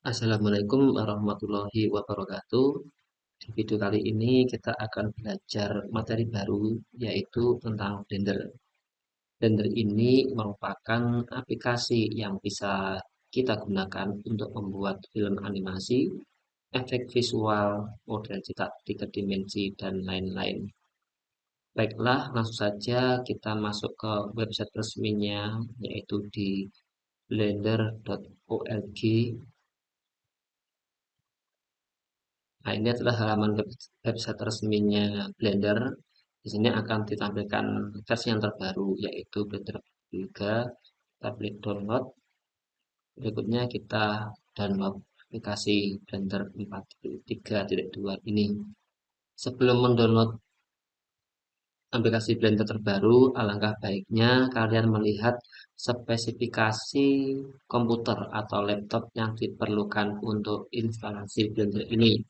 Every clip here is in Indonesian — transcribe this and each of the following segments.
Assalamualaikum warahmatullahi wabarakatuh. Di video kali ini kita akan belajar materi baru yaitu tentang Blender. Blender ini merupakan aplikasi yang bisa kita gunakan untuk membuat film animasi, efek visual, model cetak 3 dimensi, dan lain-lain. Baiklah, langsung saja kita masuk ke website resminya yaitu di blender.org. Nah, ini adalah halaman website resminya Blender. Di sini akan ditampilkan versi yang terbaru yaitu Blender 3. Kita klik download. Berikutnya kita download aplikasi Blender 4.3.2 ini. Sebelum mendownload aplikasi Blender terbaru, alangkah baiknya kalian melihat spesifikasi komputer atau laptop yang diperlukan untuk instalasi Blender ini.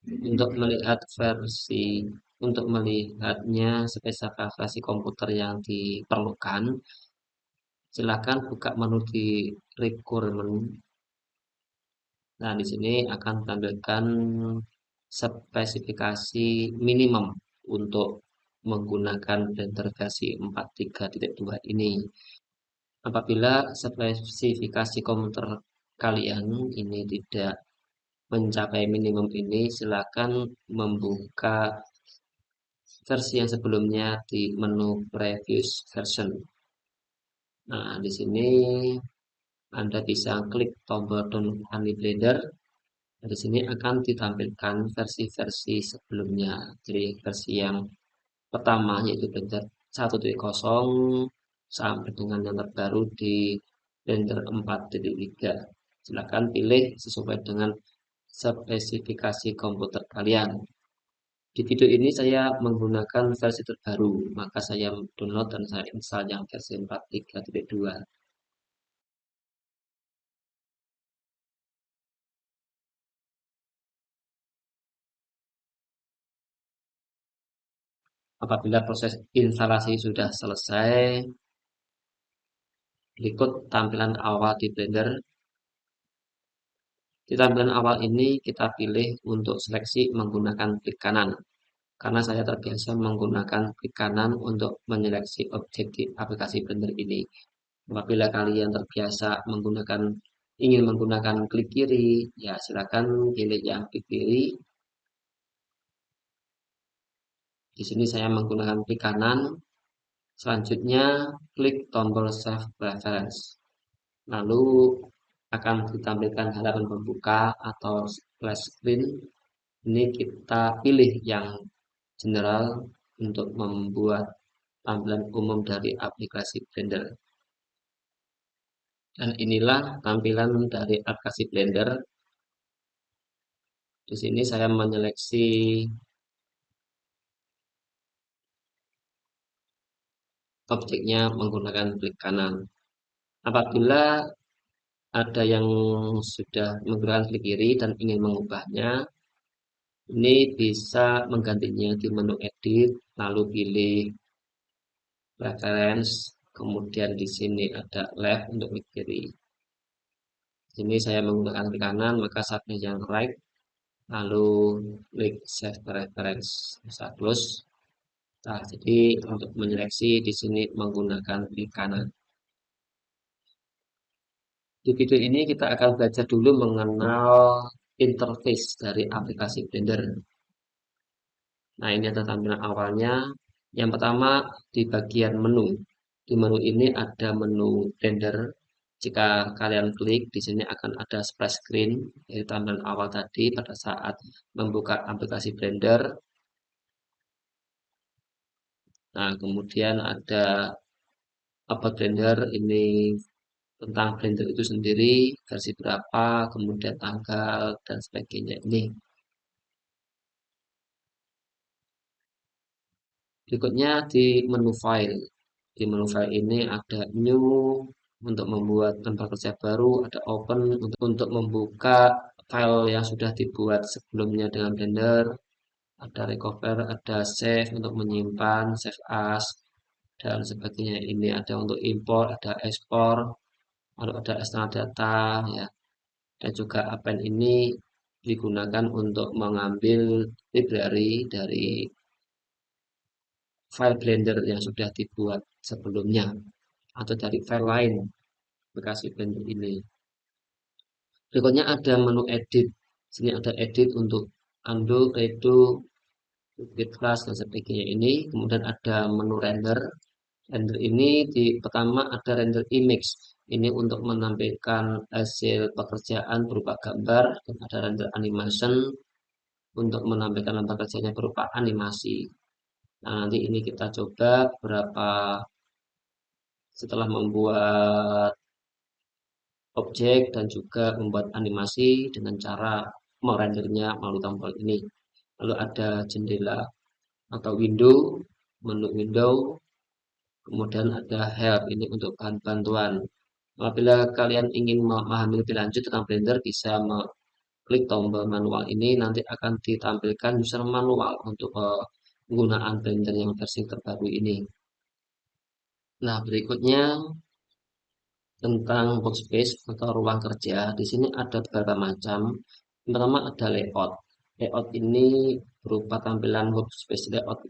Untuk melihatnya spesifikasi komputer yang diperlukan, silakan buka menu di requirement. Nah, di sini akan tampilkan spesifikasi minimum untuk menggunakan Blender versi 4.3.2 ini. Apabila spesifikasi komputer kalian ini tidak mencapai minimum ini, silakan membuka versi yang sebelumnya di menu previous version. Nah, di sini Anda bisa klik tombol download Honey Blender. Di sini akan ditampilkan versi-versi sebelumnya. Jadi versi yang pertama yaitu Blender 1.0 sampai dengan yang terbaru di Blender 4.3. Silakan pilih sesuai dengan spesifikasi komputer kalian. Di video ini saya menggunakan versi terbaru, maka saya download dan saya install yang versi 4.3.2. Apabila proses instalasi sudah selesai, berikut tampilan awal di Blender. Di tampilan awal ini kita pilih untuk seleksi menggunakan klik kanan. Karena saya terbiasa menggunakan klik kanan untuk menyeleksi objek di aplikasi Blender ini. Apabila kalian terbiasa ingin menggunakan klik kiri, ya silakan pilih yang klik kiri. Di sini saya menggunakan klik kanan. Selanjutnya klik tombol Save Preference. Lalu akan ditampilkan halaman pembuka atau splash screen. Ini kita pilih yang general untuk membuat tampilan umum dari aplikasi Blender. Dan inilah tampilan dari aplikasi Blender. Di sini saya menyeleksi objeknya menggunakan klik kanan. Apabila ada yang sudah menggunakan klik kiri dan ingin mengubahnya, ini bisa menggantinya di menu edit, lalu pilih preference, kemudian di sini ada left untuk klik kiri. Di sini saya menggunakan klik kanan, maka saya pilih yang right, lalu klik save preference, bisa close. Nah, jadi untuk menyeleksi di sini menggunakan klik kanan. Di video ini kita akan belajar dulu mengenal interface dari aplikasi Blender. Nah, ini adalah tampilan awalnya. Yang pertama di bagian menu. Di menu ini ada menu Blender. Jika kalian klik, di sini akan ada splash screen dari tampilan awal tadi pada saat membuka aplikasi Blender. Nah, kemudian ada About Blender, ini tentang Blender itu sendiri, versi berapa, kemudian tanggal, dan sebagainya. Ini berikutnya di menu file. Di menu file ini ada new untuk membuat tempat kerja baru, ada open untuk membuka file yang sudah dibuat sebelumnya dengan Blender, ada recover, ada save untuk menyimpan, save as, dan sebagainya. Ini ada untuk import, ada export, lalu ada external data, ya. Dan juga append ini digunakan untuk mengambil library dari file Blender yang sudah dibuat sebelumnya atau dari file lain bekas Blender ini. Berikutnya ada menu edit. Sini ada edit untuk undo, redo, edit class dan sebagainya ini. Kemudian ada menu render. Render ini di pertama ada render image. Ini untuk menampilkan hasil pekerjaan berupa gambar dan ada render animation untuk menampilkan lampu kerjanya berupa animasi. Nah, nanti ini kita coba beberapa setelah membuat objek dan juga membuat animasi dengan cara merendernya melalui tombol ini. Lalu ada jendela atau window, menu window, kemudian ada help ini untuk bahan bantuan. Apabila kalian ingin memahami lebih lanjut tentang Blender, bisa klik tombol manual ini, nanti akan ditampilkan user manual untuk penggunaan Blender yang versi terbaru ini. Nah, berikutnya tentang workspace atau ruang kerja. Di sini ada beberapa macam. Yang pertama ada layout. Layout ini berupa tampilan workspace layout.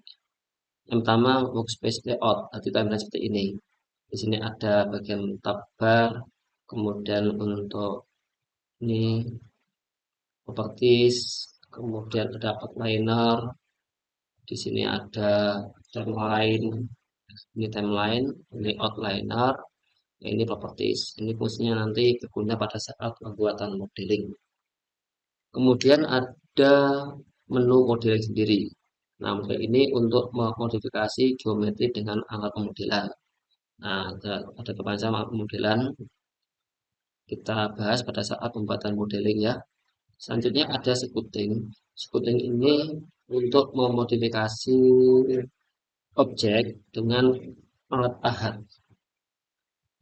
Yang pertama workspace layout, arti tampilan seperti ini. Di sini ada bagian tab bar, kemudian untuk ini properties, kemudian ada outliner. Di sini ada timeline, ini timeline, ini outliner, ini properties. Ini fungsinya nanti berguna pada saat pembuatan modeling. Kemudian ada menu modeling sendiri. Nah, model ini untuk memodifikasi geometri dengan alat pemodelan. Nah, ada beberapa macam alat pemodelan kita bahas pada saat pembuatan modeling ya. Selanjutnya ada sculpting. Sculpting ini untuk memodifikasi objek dengan alat pahat.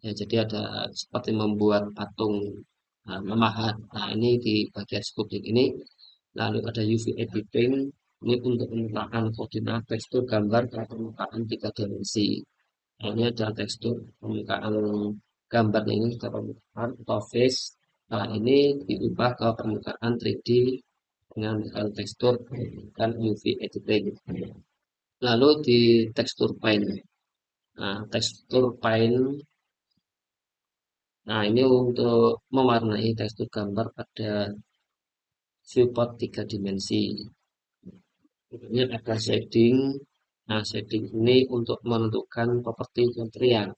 Ya, jadi ada seperti membuat patung memahat. Nah, ini di bagian sculpting ini. Lalu ada UV editing. Ini untuk menggunakan koordinat tekstur gambar ke permukaan 3 dimensi. Nah, ini ada tekstur permukaan gambarnya ini ke permukaan atau face. Nah, ini diubah ke permukaan 3D dengan tekstur dan UV editing. Lalu di tekstur paint. Nah, tekstur paint. Nah, ini untuk mewarnai tekstur gambar pada viewport 3 dimensi. Ini ada shading. Nah, shading ini untuk menentukan properti material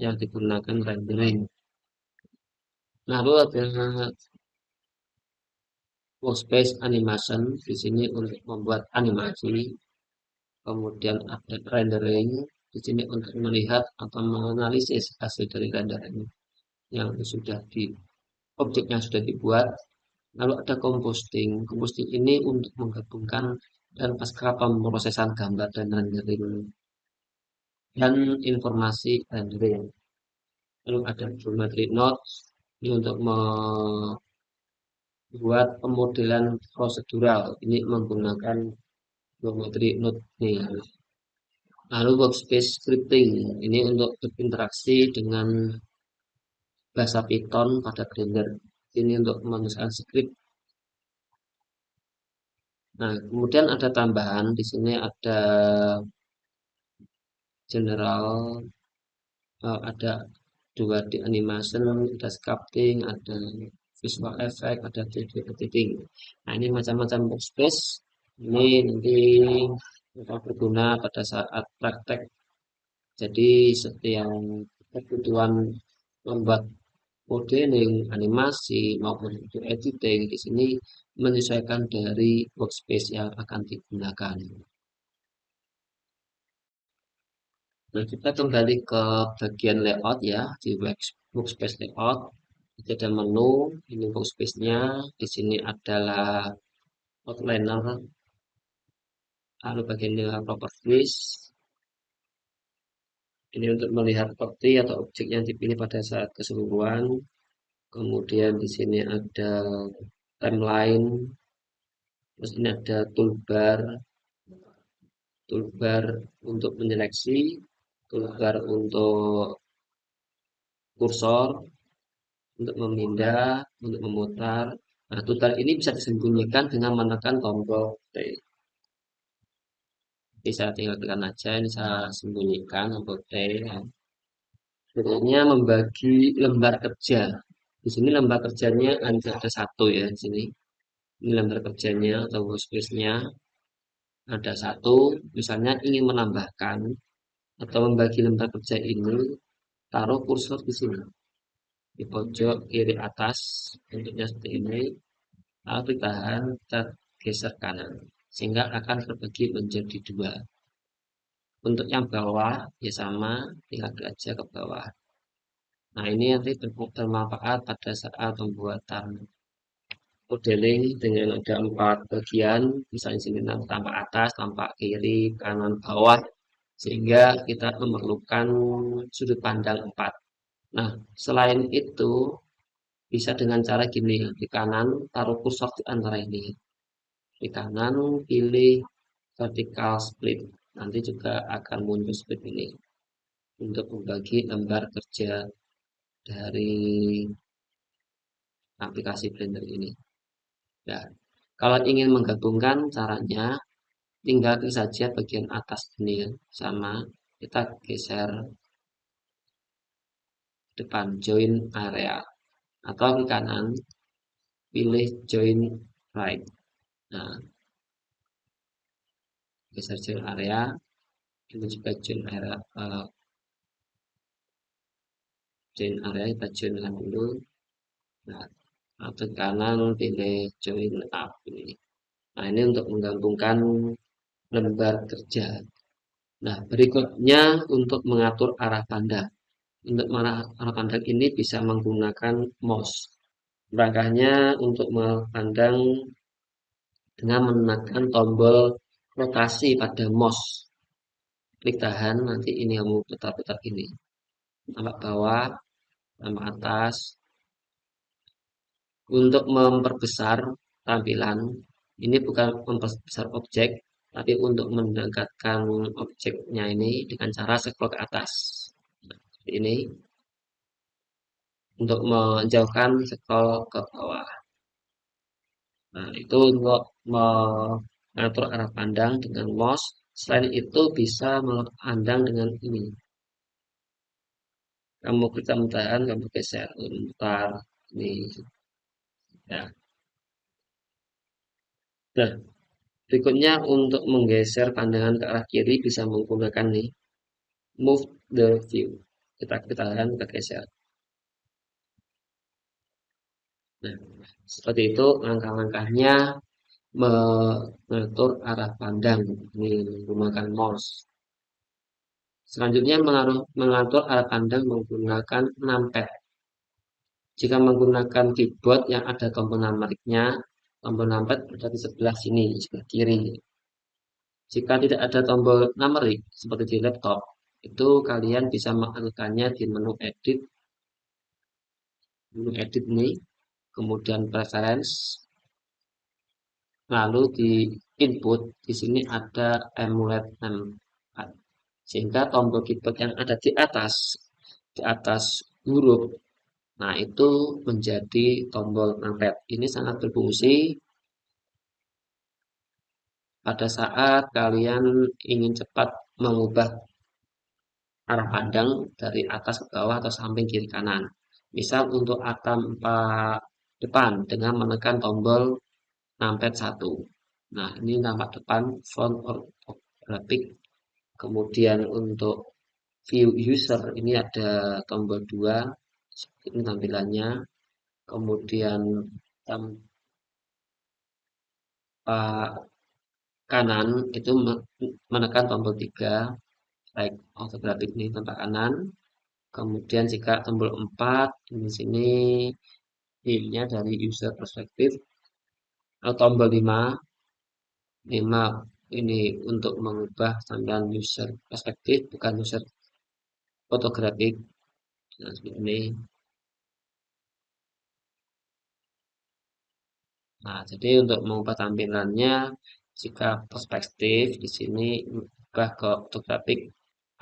yang digunakan rendering. Lalu ada workspace animation. Di sini untuk membuat animasi. Kemudian ada rendering. Di sini untuk melihat atau menganalisis hasil dari rendering yang sudah di objek yang sudah dibuat. Lalu ada composting. Composting ini untuk menggabungkan dan pasca pemrosesan gambar dan rendering dan informasi rendering. Lalu ada geometry nodes ini untuk membuat pemodelan prosedural. Ini menggunakan geometry node nih. Lalu workspace scripting ini untuk berinteraksi dengan bahasa Python pada Blender. Ini untuk menuliskan script. Nah, kemudian ada tambahan di sini ada general, ada 2D animation, ada sculpting, ada visual effect, ada 3D editing. Nah, ini macam-macam workspace. Ini nanti akan berguna pada saat praktek. Jadi setiap kebutuhan membuat modeling, animasi maupun video editing di sini menyesuaikan dari workspace yang akan digunakan. Nah, kita kembali ke bagian layout ya, di workspace layout. Jadi ada menu, ini workspace-nya. Di sini adalah outliner, lalu bagian properties. Ini untuk melihat properti atau objek yang dipilih pada saat keseluruhan. Kemudian di sini ada timeline. Terus ini ada toolbar, toolbar untuk menyeleksi, toolbar untuk kursor, untuk memindah, untuk memutar. Nah, tutorial ini bisa disembunyikan dengan menekan tombol T. Bisa tinggal tekan aja, ini saya sembunyikan tombol T. Berikutnya membagi lembar kerja. Di sini lembar kerjanya ada satu ya di sini. Ini lembar kerjanya atau workspace-nya ada satu. Misalnya ingin menambahkan atau membagi lembar kerja ini, taruh kursor di sini di pojok kiri atas. Bentuknya seperti ini. Lalu ditahan, kita geser kanan sehingga akan terbagi menjadi dua. Untuk yang bawah ya sama, tinggal klik aja ke bawah. Nah, ini nanti bermanfaat pada saat pembuatan modeling dengan ada 4 bagian, misalnya sini tampak atas, tampak kiri, kanan, bawah, sehingga kita memerlukan sudut pandang 4. Nah, selain itu bisa dengan cara gini, di kanan taruh kursor di antara ini. Di kanan pilih vertical split. Nanti juga akan muncul seperti ini untuk membagi lembar kerja dari aplikasi Blender ini. Ya, kalau ingin menggabungkan caranya tinggal klik saja bagian atas ini ya, sama kita geser depan join area atau ke kanan pilih join right. Nah, geser join area, ini juga join area, kita joinkan dulu. Nah, atau ke kanan pilih join up ini. Nah, ini untuk menggabungkan lembar kerja. Nah, berikutnya untuk mengatur arah pandang. Untuk arah pandang ini bisa menggunakan mouse. Langkahnya untuk memandang dengan menekan tombol rotasi pada mouse. Klik tahan, nanti ini kamu putar-putar ini. Tampak bawah, tampak atas. Untuk memperbesar tampilan, ini bukan memperbesar objek, tapi untuk mendekatkan objeknya ini dengan cara scroll ke atas. Seperti ini. Untuk menjauhkan scroll ke bawah. Nah, itu untuk mengatur arah pandang dengan mouse. Selain itu bisa memandang dengan ini. Kamu klik tahan, kamu geser, putar ini. Ya. Nah, berikutnya untuk menggeser pandangan ke arah kiri bisa menggunakan nih move the view. Kita tahan, kita geser. Nah, seperti itu langkah-langkahnya mengatur arah pandang ini menggunakan mouse. Selanjutnya mengatur arah pandang menggunakan numpad. Jika menggunakan keyboard yang ada tombol numeriknya, tombol numpad ada di sebelah sini, sebelah kiri. Jika tidak ada tombol numerik seperti di laptop, itu kalian bisa mengaktifkannya di menu edit ini, kemudian preference, lalu di input di sini ada emulate numpad. Sehingga tombol keyboard yang ada di atas huruf, nah itu menjadi tombol numpad. Ini sangat berfungsi pada saat kalian ingin cepat mengubah arah pandang dari atas ke bawah atau samping kiri kanan. Misal untuk angka 4 depan dengan menekan tombol numpad 1. Nah, ini nampak depan front orthographic. Kemudian untuk view user ini ada tombol 2. Ini tampilannya. Kemudian tampak kanan itu menekan tombol 3. Right orthographic ini tampak kanan. Kemudian jika tombol 4 di sini filenya dari user perspektif atau tombol 5 ini untuk mengubah tampilan user perspektif bukan user fotografik. Nah, seperti ini. Nah, jadi untuk mengubah tampilannya jika perspektif di sini ubah ke fotografik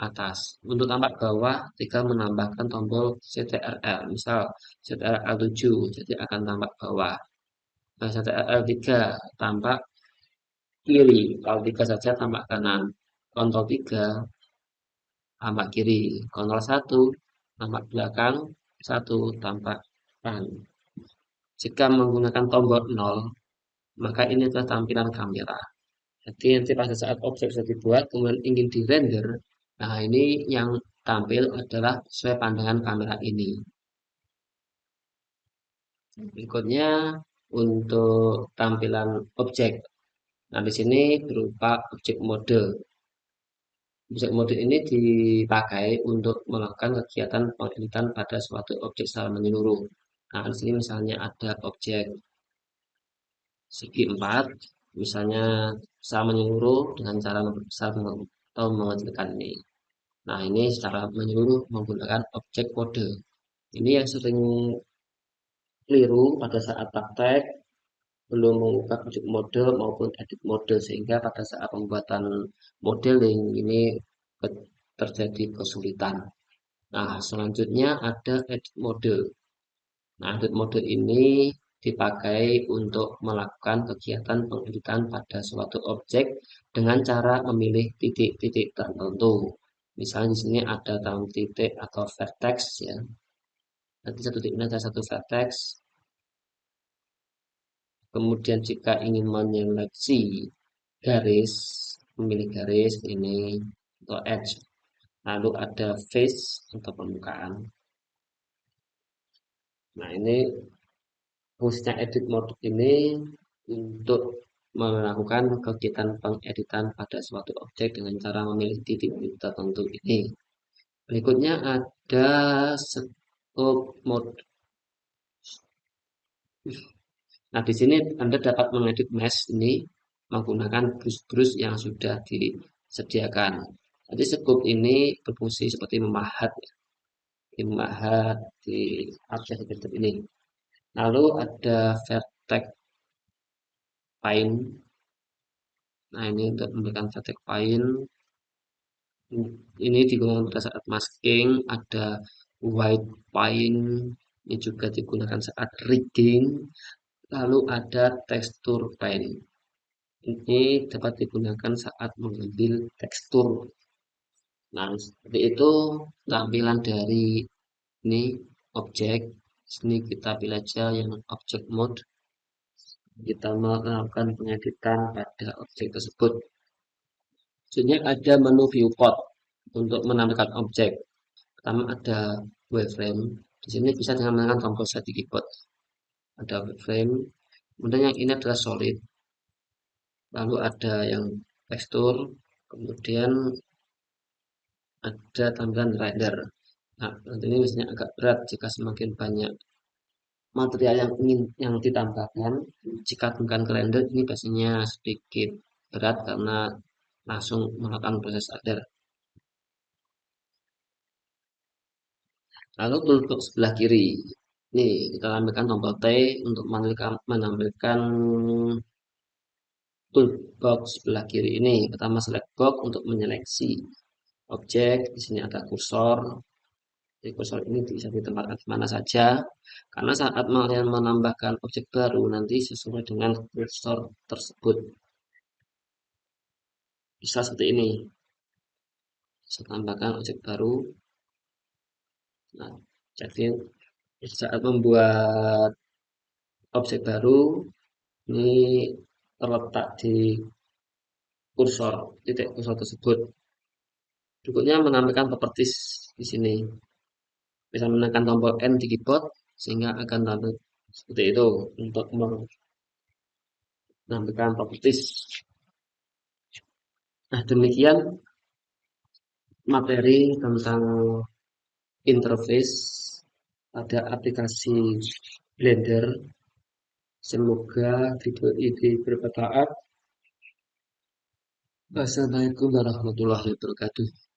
atas. Untuk tampak bawah, tinggal menambahkan tombol CTRL. Misal CTRL 7, jadi akan tampak bawah. Nah, CTRL 3 tampak kiri. Kalau 3 saja tampak kanan. Ctrl 3 tampak kiri. Ctrl 1 tampak belakang. 1 tampak kanan. Jika menggunakan tombol 0, maka ini adalah tampilan kamera. Jadi nanti pada saat objek sudah dibuat, kemudian ingin di-render, nah ini yang tampil adalah sesuai pandangan kamera ini. Berikutnya untuk tampilan objek. Nah, di sini berupa objek mode. Objek mode ini dipakai untuk melakukan kegiatan pengeditan pada suatu objek secara menyeluruh. Nah, di sini misalnya ada objek segi 4, misalnya secara menyeluruh dengan cara membesar atau mengecilkan ini. Nah, ini secara menyeluruh menggunakan objek mode. Ini yang sering keliru pada saat praktek, belum mengubah objek mode maupun edit mode, sehingga pada saat pembuatan modeling ini terjadi kesulitan. Nah, selanjutnya ada edit mode. Nah, edit mode ini dipakai untuk melakukan kegiatan pengeditan pada suatu objek dengan cara memilih titik-titik tertentu. Misalnya di sini ada dalam titik atau vertex ya. Nanti satu titik ini ada satu vertex. Kemudian jika ingin menyeleksi garis, memilih garis ini atau edge. Lalu ada face atau permukaan. Nah, ini fungsinya edit mode ini untuk melakukan kegiatan pengeditan pada suatu objek dengan cara memilih titik tertentu ini. Berikutnya ada scope mode. Nah, di sini Anda dapat mengedit mesh ini menggunakan brush-brush yang sudah disediakan. Jadi scope ini berfungsi seperti memahat, di objek ini. Lalu ada vertex Paint. Nah, ini untuk memberikan vertex Paint. Ini digunakan pada saat masking. Ada white paint. Ini juga digunakan saat rigging. Lalu ada texture paint. Ini dapat digunakan saat mengambil tekstur. Nah, seperti itu tampilan dari ini objek. Sini kita pilih aja yang object mode. Kita melakukan pengeditan pada objek tersebut. Selanjutnya ada menu viewport untuk menampilkan objek. Pertama ada wireframe. Di sini bisa dengan menggunakan tombol set di keyboard. Ada wireframe. Kemudian yang ini adalah solid. Lalu ada yang tekstur. Kemudian ada tampilan render. Nah, nanti ini biasanya agak berat jika semakin banyak material yang ditambahkan. Jika bukan ke render ini biasanya sedikit berat karena langsung melakukan proses render. Lalu untuk sebelah kiri, ini kita tampilkan tombol T untuk menampilkan toolbox sebelah kiri ini. Pertama select box untuk menyeleksi objek. Di sini ada kursor. Jadi kursor ini bisa ditempatkan di mana saja. Karena saat kalian menambahkan objek baru nanti sesuai dengan kursor tersebut. Bisa seperti ini. Saya tambahkan objek baru. Nah, jadi saat membuat objek baru ini terletak di kursor, titik kursor tersebut. Berikutnya menampilkan properties di sini. Bisa menekan tombol N di keyboard sehingga akan tampil seperti itu untuk menampilkan properties. Nah, demikian materi tentang interface pada aplikasi Blender. Semoga video ini bermanfaat. Wassalamualaikum warahmatullahi wabarakatuh.